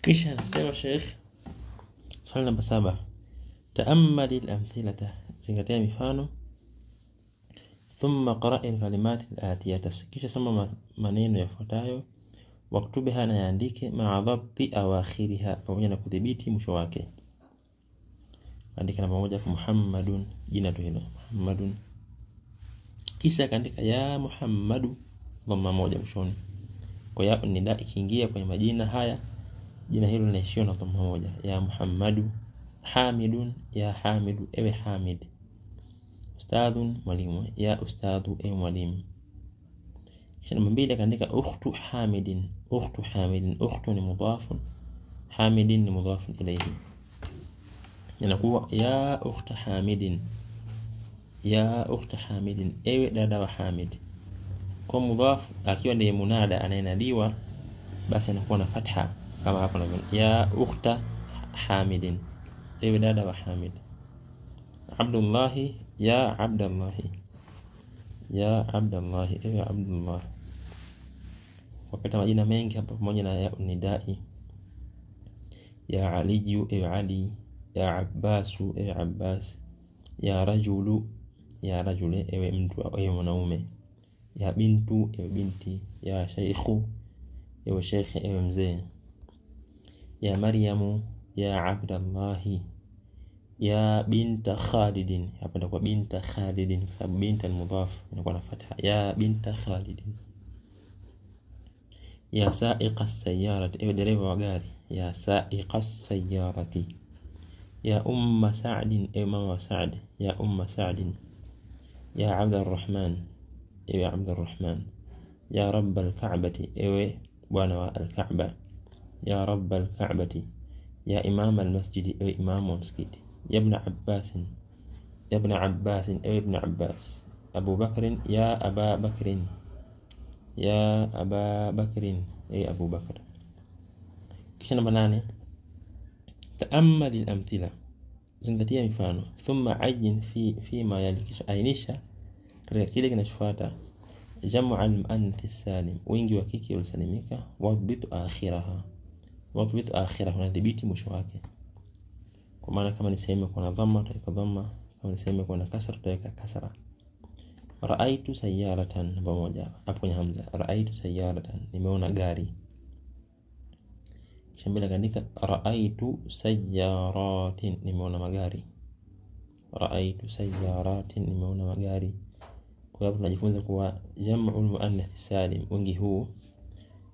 Kisha anasema Sheikh, swali namba 7, ta'ammali al-amthilata, zingatia mifano. Thumma qara'i al-kalimat al-atiyata, kisha soma maneno yafuatayo. Waktubiha, na yaandike, ma'a dhabti awakhiriha, pamoja na kudhibiti mwisho wake. Andika namba 1 Muhammadun, jina tu hilo Muhammadun. Kisha kaandika ya Muhammadu, dhamma moja mwishoni. Kwa ya nida ikiingia kwenye majina haya, jina hilo linaishia na dhamma moja. Ya Muhammadu. Hamidun, ya Hamidu, ewe Hamid. Ustadhun, mwalimu, ya ustadhu, ewe mwalimu. Kisha namba 2 kaandika ukhtu Hamidin. Ukhtu Hamidin, ukhtu ni mudhafun, Hamidin ni mudhafun ilayhi. Inakuwa ya ukhta Hamidin, ya ukhta Hamidin, ewe dada wa Hamid. Kwa mudhaf akiwa ndiye munada anayenadiwa, basi anakuwa na fatha kama hapo na ya ukhta Hamidin, ewe dada wa Hamid. Abdullah, ya Abdullah, ya Abdullah, ewe Abdullah. Wakati majina mengi hapa pamoja na ya nidai. Ya Ali, ewe Ali. Ya Abbas, ewe Abbas. Ya rajulu, ya rajule, ewe mtu, ewe mwanaume. Ya bintu, ewe binti. Ya shaykhu, ewe sheikh, ewe mzee. Ya Maryamu, ya Abdullah. Ya binta Khalidin, hapa ndakuwa binta Khalidin kwa sababu binta ni mudhaf, inakuwa na fatha. Ya binta Khalidin. Ya sa'iqa as-sayyarati, ewe dereva wa gari. Ya sa'iqa as-sayyarati. Ya umma Sa'din, ewe mama wa Sa'd. Ya umma Sa'din. Ya Abdurrahman, ewe Abdurrahman. Ya rabbal ka'bati, ewe bwana wa al-Ka'ba. Ya rabbal ka'bati. Ya imam al-masjidi, ewe imam wa msikiti. Ya ibn Abbas, ya ibn Abbas, ewe ibn Abbas. Abu Bakr, ya Aba Bakrin. Ya Aba Bakrin, ewe Abu Bakr. Kisha namba 8, ta'ammal al-amthila, zingatia mifano. Thumma ayyin fi ma yali, kisha ainisha katika kile kinachofuata. Jamu al-muannath as-salim, wingi wa kike uliosalimika. Wadhbit akhiraha, wadhbit akhiraha, unadhibiti mwisho wake. Kwa maana kama ni sehemu kuna dhamma utaweka dhamma, kama ni sehemu kuna kasra utaweka kasra. Ra'aytu sayyaratan, pamoja hapo kwenye hamza. Ra'aytu sayyaratan, nimeona gari. Kisha mbele kaandika ra'aytu sayyaratin, nimeona magari. Ra'aytu sayyaratin, nimeona magari. Kwa hapo tunajifunza kuwa jam'ul muannath salim, wingi huu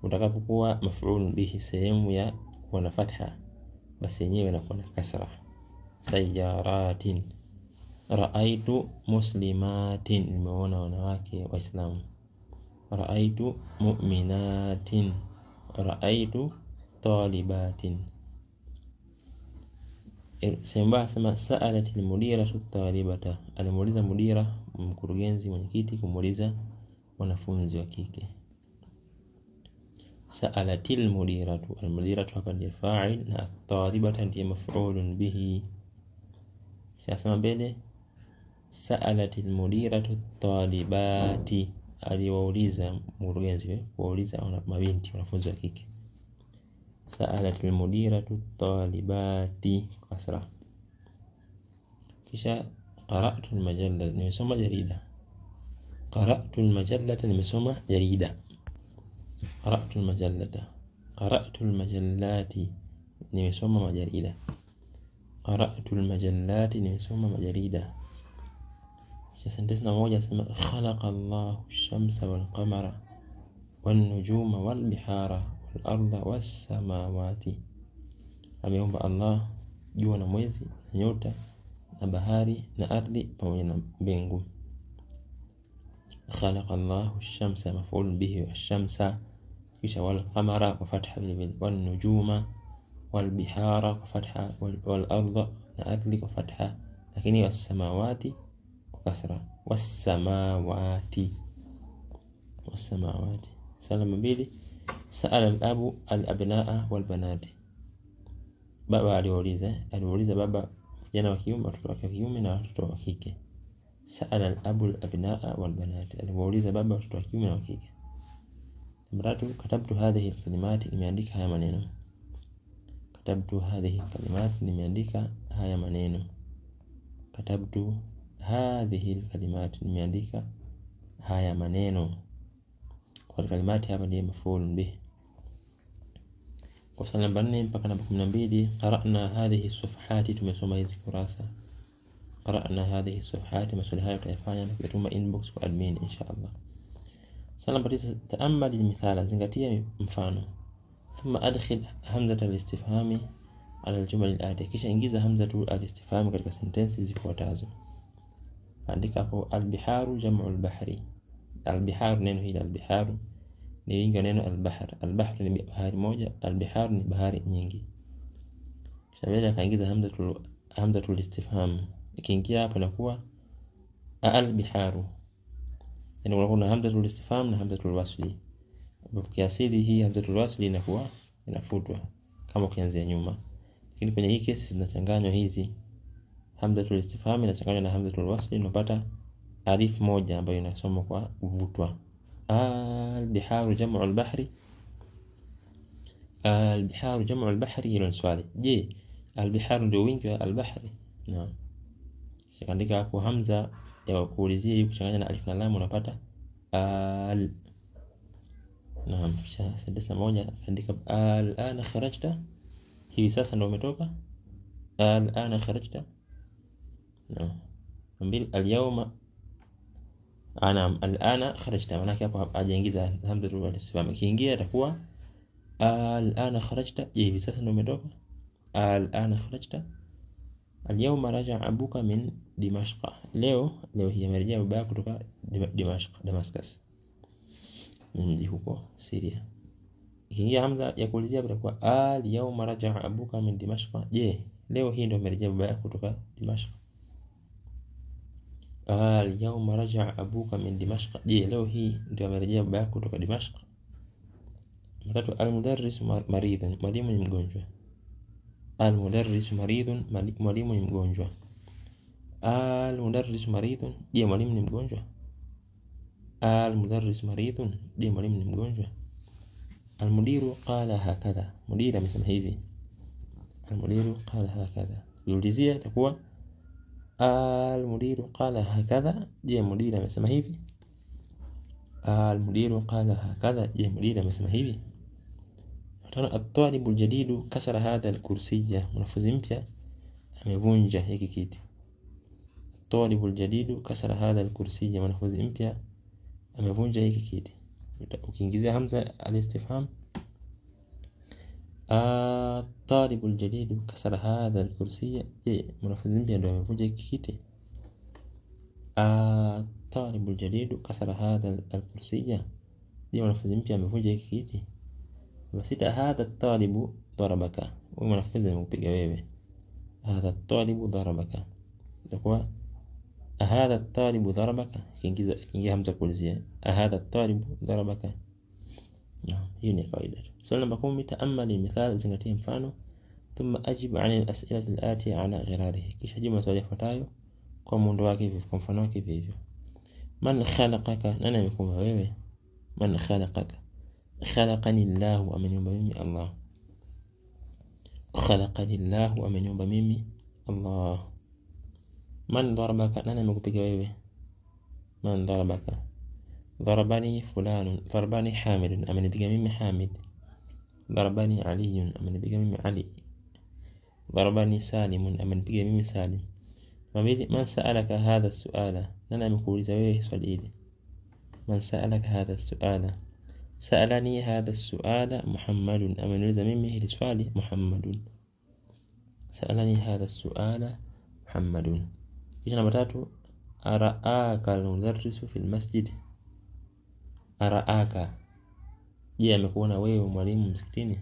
utakapokuwa maf'ul bihi, sehemu ya kuwa na fatha, basi yenyewe inakuwa na kasra. Sayyaratin. Ra'aytu muslimatin, nimeona wanawake waislamu. Ra'aytu mu'minatin. Ra'aytu talibatin. Sema sa'alatil mudiratu talibata, alimuuliza mudira, mkurugenzi, mwenyekiti, kumuuliza wanafunzi wa kike. Sa'alatil mudiratu, al-mudiratu hapa ndiye fa'il na talibata ndiye maf'ulun bihi. Sasa mbele sa'alatil mudiratu talibati, aliwauliza mkurugenzi kuwauliza mabinti, wanafunzi wa kike. Sa'alatil mudiratu talibati, kasra. Kisha qara'tu al-majalla, nimesoma jarida. Qara'tu al-majallata, nimesoma jarida. Qara'tu al-majallata. Qara'tu al-majallati, nimesoma majarida. Qara'tu al-majallati, nimesoma majarida. Kisha sentensi namba 1 sema khalaqa Allahu ash-shamsa wal-qamara wan-nujuma wal-bihara wal-ardha was-samawati, ameumba Allah jua na mwezi na nyota na bahari na ardhi pamoja na mbingu. Khalaqa Allahu ash-shamsa maf'ul bihi wash-shamsa, kisha wal-qamara kwa fatha vile vile, wan-nujuma wal-bihara kwa fatha, wal-ardha na ardhi kwa fatha, lakini was-samawati kwa kasra. Was-samawati, was-samawati. Salama 2, sa'ala al-abu al-abnaa wal-banati, baba aliwauliza baba vijana wa kiume, watoto wa kiume na watoto wa kike. Sa'ala al-abu al-abnaa wal-banati, aliwauliza baba watoto wa kiume na wa kike. Namba 3, katabtu hadhihi al-kalimati, nimeandika haya maneno. katabtu hadhihi kalimat, nimeandika haya maneno. Katabtu hadhihi kalimat, nimeandika haya maneno. Kwa kalimati hapa ndiye maf'ul bih. Kwa swali namba 4 mpaka namba 12, qara'na hadhihi safhati, tumesoma hizi kurasa. Qara'na hadhihi safhati, maswali haya tutayafanya na kutuma inbox kwa admin inshallah. Swali namba 9, ta'ammal al-mithala, zingatia mfano. Thumma adkhil hamzata al-istifhami ala al-jumal al-atiya, kisha ingiza hamzatu al-istifhami katika sentensi zifuatazo. Andika hapo al-biharu jam'u al-bahri. Al-biharu, neno hili al-biharu ni wingi wa neno al-bahr. Al-bahr ni bahari moja, al-bihar ni bahari nyingi. Kisha baada akaingiza hamzatul istifham, ikiingia hapo inakuwa al-biharu. Yani kuna hamzatul istifham na hamzatul wasli. Kwa kiasili hii hamzatul wasli inakuwa inafutwa kama ukianzia nyuma, lakini kwenye hii kesi zinachanganywa hizi. Hamzatul istifham inachanganywa na hamzatul wasli, unapata alif moja ambayo inasoma kwa kuvutwa. Al-biharu jam'u al-bahri. Al-biharu jam'u al-bahri, hilo ni swali. Je, al-biharu ndio wingi wa al-bahri? Naam. Kisha andika hapo hamza ya kuulizia hii kuchanganya na alif na lam, unapata al. Naam. Kisha sentensi moja andika al-ana kharajta, hivi sasa ndio umetoka. Al-ana kharajta. Naam. Mbili, al-yawma. Naam, al-ana kharajta, maana hapo hajaingiza hamzatul istifham. Kiingia itakuwa al-ana kharajta, je hivi sasa ndio umetoka. Al-ana kharajta. Al-yawma raja'a abuka min Dimashq, leo hii amerejea baba yako kutoka Damascus, mji huko Syria. Kiingia hamza ya kuulizia itakuwa al-yawma raja'a abuka min Dimashq, je leo hii ndio amerejea baba yako kutoka Dimashq. Al-yawma raja'a abuka min Dimashq, je leo hii ndio amerejea baba yako kutoka Dimashq. Matatu, al-mudarris maridun, mwalimu ni mgonjwa. Al-mudarris maridun, mwalimu ni mgonjwa. Al-mudarris maridun, je mwalimu ni mgonjwa. Al-mudarris maridun, je mwalimu ni mgonjwa. Al-mudiru qala hakadha, mudira amesema hivi. Al-mudiru qala hakadha, yulizia itakuwa al-mudiru qala hakadha, je mudira amesema hivi. Al-mudiru qala hakadha, je mudira amesema hivi. At-talibu al-jadidu kasara hadha al-kursiyya, mwanafunzi mpya amevunja hiki kiti. At-talibu al-jadidu kasara hadha al-kursiyya, mwanafunzi mpya amevunja hiki kiti. Ukiingizia hamza al-istifham, at-talibu al-jadidu kasara hadha al-kursiyya, je mwanafunzi mpya ndio amevunja hiki kiti. At-talibu al-jadidu kasara hadha al-kursiyya, je mwanafunzi mpya amevunja hiki kiti. Wasita, hadha at-talibu darabaka, huyu mwanafunzi amekupiga wewe. Hadha at-talibu darabaka, itakuwa hadha at-talibu darabaka, kiingia hamza kuulizia hadha at-talibu darabaka. Naam, hii ni kawaida. Swali namba 10, ta'ammal al-mithal, zingatia mfano. Thumma ajib 'an al-as'ilati al-atiya 'ala ghirarihi, kisha jibu maswali yafuatayo kwa muundo wake hivi, kwa mfano wake hivi. Man khalaqaka, nani amekuumba wewe. Man khalaqaka. Khalaqani Allahu, ameniumba mimi Allah. Khalaqani Allahu, ameniumba mimi Allah. Man darabaka, nani amekupiga wewe. Man darabaka. Darabani fulanun, darabani Hamidun, amenipiga mimi Hamid. Darabani Aliyun, amenipiga mimi Ali. Darabani Salimun, amenipiga mimi Salim. Mabili, man sa'alaka hadha as-su'ala, nani amekuuliza wewe swali hili. Man sa'alaka hadha as-su'ala. Sa'alani hadha as-su'ala Muhammadun, ameniuliza mimi hili swali Muhammadun. Sa'alani hadha as-su'ala Muhammadun. Kisha namba 3, ara'aka al-mudarrisu fil masjid. Ara'aka, je amekuona wewe mwalimu msikitini.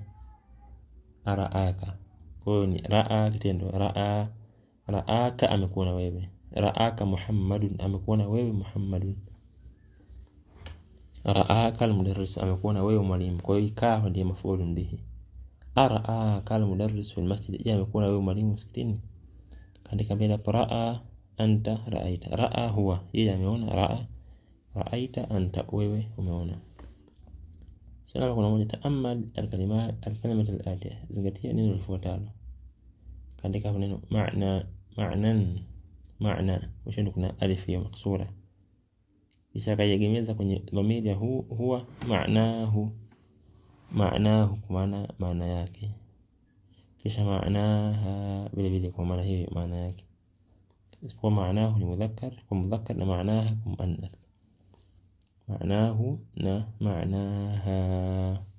Ara'aka, kwa hiyo ni ra'a kitendo. Ra'aka amekuona wewe. Ra'aka Muhammadun, amekuona wewe Muhammadun. Ra'aka al-mudarris, amekuona wewe mwalimu, kwa hiyo ikawa ndiye maf'ulun bihi. Ara'aka al-mudarris fil masjid, je amekuona wewe mwalimu msikitini. Kaandika mbele ra'a anta ra'aita. Ra'a huwa, yeye ameona. Ra'a ra'aita anta, wewe umeona. Swali kuna moja, taamal alkalimat alatiya, zingatia neno lifuatalo. Kaandika hapo neno maana, mwisho kuna alif ya maksura, kisha kaiegemeza kwenye dhamiri ya huwa maanahu kwa maana yake, kisha maanaha vile vile kwa maana hiyo maana yake, isipokuwa maanahu ni mudhakkar na maanaha muannath. معناه نا معناها.